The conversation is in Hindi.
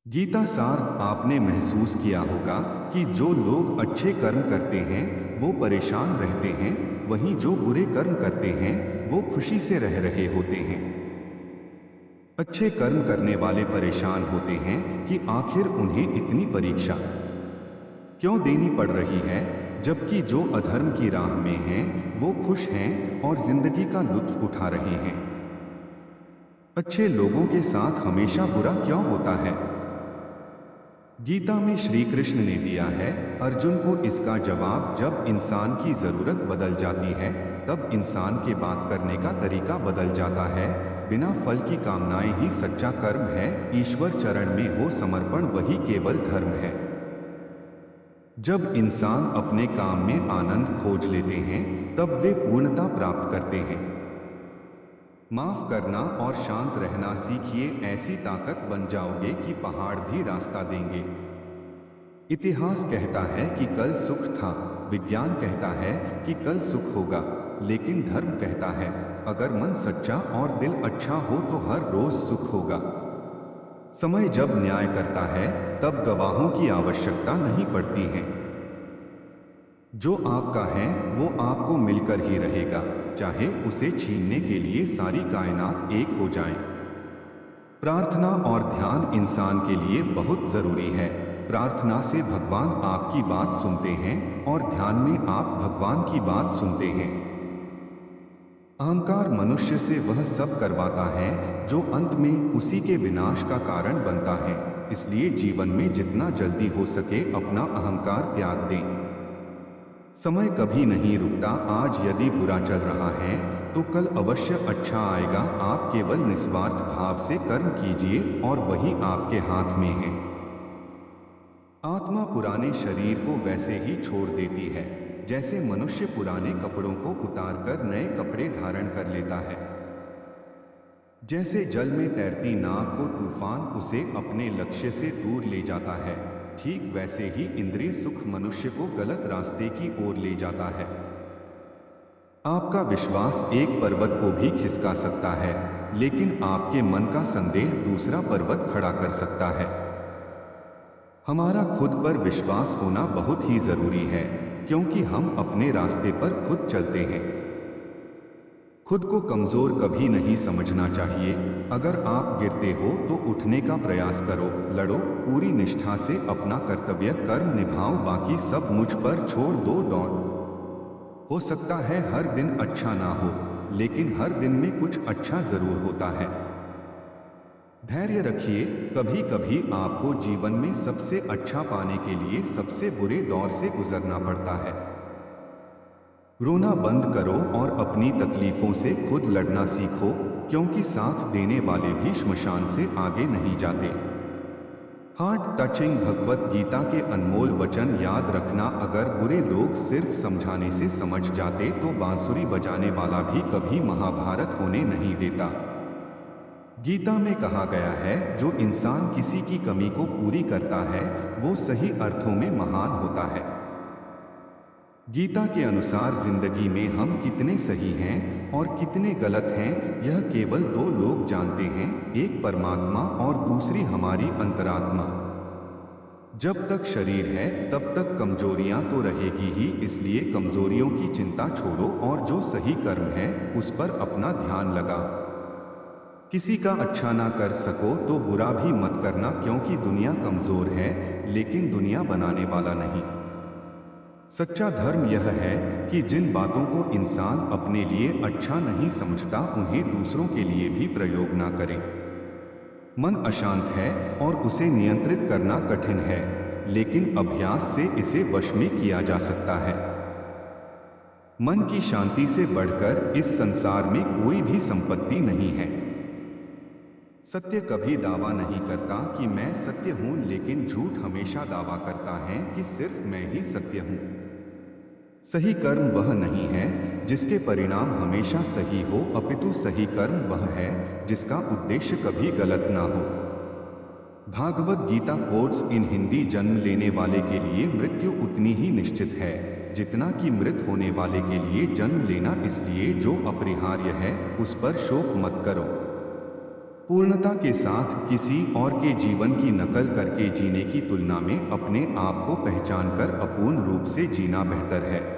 गीता सार आपने महसूस किया होगा कि जो लोग अच्छे कर्म करते हैं वो परेशान रहते हैं, वहीं जो बुरे कर्म करते हैं वो खुशी से रह रहे होते हैं। अच्छे कर्म करने वाले परेशान होते हैं कि आखिर उन्हें इतनी परीक्षा क्यों देनी पड़ रही है, जबकि जो अधर्म की राह में हैं वो खुश हैं और जिंदगी का लुत्फ उठा रहे हैं। अच्छे लोगों के साथ हमेशा बुरा क्यों होता है? गीता में श्री कृष्ण ने दिया है अर्जुन को इसका जवाब। जब इंसान की जरूरत बदल जाती है तब इंसान के बात करने का तरीका बदल जाता है। बिना फल की कामनाएं ही सच्चा कर्म है। ईश्वर चरण में हो समर्पण वही केवल धर्म है। जब इंसान अपने काम में आनंद खोज लेते हैं तब वे पूर्णता प्राप्त करते हैं। माफ करना और शांत रहना सीखिए, ऐसी ताकत बन जाओगे कि पहाड़ भी रास्ता देंगे। इतिहास कहता है कि कल सुख था, विज्ञान कहता है कि कल सुख होगा, लेकिन धर्म कहता है अगर मन सच्चा और दिल अच्छा हो तो हर रोज सुख होगा। समय जब न्याय करता है तब गवाहों की आवश्यकता नहीं पड़ती है। जो आपका है वो आपको मिलकर ही रहेगा, चाहे उसे छीनने के लिए सारी कायनात एक हो जाए। प्रार्थना और ध्यान इंसान के लिए बहुत जरूरी है। प्रार्थना से भगवान आपकी बात सुनते हैं और ध्यान में आप भगवान की बात सुनते हैं। अहंकार मनुष्य से वह सब करवाता है जो अंत में उसी के विनाश का कारण बनता है। इसलिए जीवन में जितना जल्दी हो सके अपना अहंकार त्याग दें। समय कभी नहीं रुकता। आज यदि बुरा चल रहा है तो कल अवश्य अच्छा आएगा। आप केवल निस्वार्थ भाव से कर्म कीजिए और वही आपके हाथ में है। आत्मा पुराने शरीर को वैसे ही छोड़ देती है जैसे मनुष्य पुराने कपड़ों को उतारकर नए कपड़े धारण कर लेता है। जैसे जल में तैरती नाव को तूफान उसे अपने लक्ष्य से दूर ले जाता है, ठीक वैसे ही इंद्रिय सुख मनुष्य को गलत रास्ते की ओर ले जाता है। आपका विश्वास एक पर्वत को भी खिसका सकता है, लेकिन आपके मन का संदेह दूसरा पर्वत खड़ा कर सकता है। हमारा खुद पर विश्वास होना बहुत ही जरूरी है, क्योंकि हम अपने रास्ते पर खुद चलते हैं। खुद को कमजोर कभी नहीं समझना चाहिए। अगर आप गिरते हो तो उठने का प्रयास करो, लड़ो पूरी निष्ठा से अपना कर्तव्य कर्म निभाओ, बाकी सब मुझ पर छोड़ दो। डॉट हो सकता है हर दिन अच्छा ना हो, लेकिन हर दिन में कुछ अच्छा जरूर होता है। धैर्य रखिए, कभी कभी आपको जीवन में सबसे अच्छा पाने के लिए सबसे बुरे दौर से गुजरना पड़ता है। रोना बंद करो और अपनी तकलीफों से खुद लड़ना सीखो, क्योंकि साथ देने वाले भी श्मशान से आगे नहीं जाते। हार्ट टचिंग भगवत गीता के अनमोल वचन याद रखना, अगर बुरे लोग सिर्फ समझाने से समझ जाते तो बांसुरी बजाने वाला भी कभी महाभारत होने नहीं देता। गीता में कहा गया है जो इंसान किसी की कमी को पूरी करता है वो सही अर्थों में महान होता है। गीता के अनुसार जिंदगी में हम कितने सही हैं और कितने गलत हैं यह केवल दो लोग जानते हैं, एक परमात्मा और दूसरी हमारी अंतरात्मा। जब तक शरीर है तब तक कमजोरियां तो रहेगी ही, इसलिए कमजोरियों की चिंता छोड़ो और जो सही कर्म है उस पर अपना ध्यान लगा। किसी का अच्छा ना कर सको तो बुरा भी मत करना, क्योंकि दुनिया कमजोर है लेकिन दुनिया बनाने वाला नहीं। सच्चा धर्म यह है कि जिन बातों को इंसान अपने लिए अच्छा नहीं समझता उन्हें दूसरों के लिए भी प्रयोग ना करें। मन अशांत है और उसे नियंत्रित करना कठिन है, लेकिन अभ्यास से इसे वश में किया जा सकता है। मन की शांति से बढ़कर इस संसार में कोई भी संपत्ति नहीं है। सत्य कभी दावा नहीं करता कि मैं सत्य हूं, लेकिन झूठ हमेशा दावा करता है कि सिर्फ मैं ही सत्य हूं। सही कर्म वह नहीं है जिसके परिणाम हमेशा सही हो, अपितु सही कर्म वह है जिसका उद्देश्य कभी गलत ना हो। Bhagavad Gita quotes in Hindi. जन्म लेने वाले के लिए मृत्यु उतनी ही निश्चित है जितना कि मृत होने वाले के लिए जन्म लेना, इसलिए जो अपरिहार्य है उस पर शोक मत करो। पूर्णता के साथ किसी और के जीवन की नकल करके जीने की तुलना में अपने आप को पहचानकर अपूर्ण रूप से जीना बेहतर है।